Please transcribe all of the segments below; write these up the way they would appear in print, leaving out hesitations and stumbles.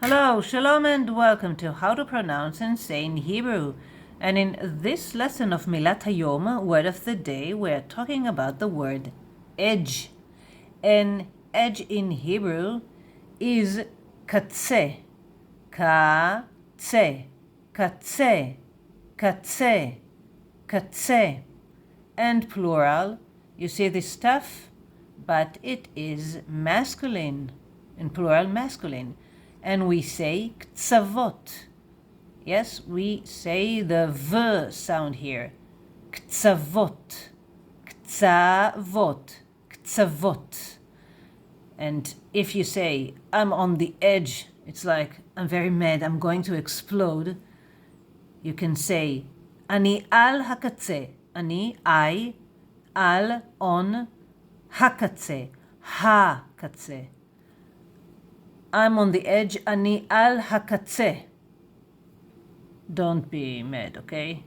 Hello, Shalom, and welcome to How to Pronounce and Say in Hebrew. And in this lesson of Milat Hayom, word of the day, we're talking about the word edge. And edge in Hebrew is katse, katse, katse, katse, katse. And plural, you see this stuff, but it is masculine, in plural masculine. And we say ktzavot. Yes, we say the V sound here. Ktzavot, ktzavot, ktzavot. And if you say, I'm on the edge, it's like, I'm very mad, I'm going to explode. You can say, Ani al hakatse. Ani, I, al, on, hakatse, ha-katse. I'm on the edge, ani al hakatse. Don't be mad, okay?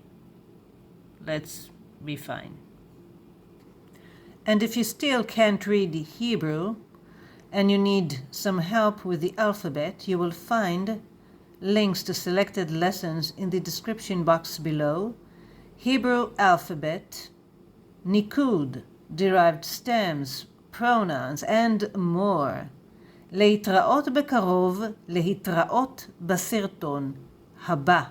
Let's be fine. And if you still can't read the Hebrew and you need some help with the alphabet, you will find links to selected lessons in the description box below. Hebrew alphabet, Niqqud, derived stems, pronouns, and more. להתראות בקרוב, להתראות בסרטון הבא.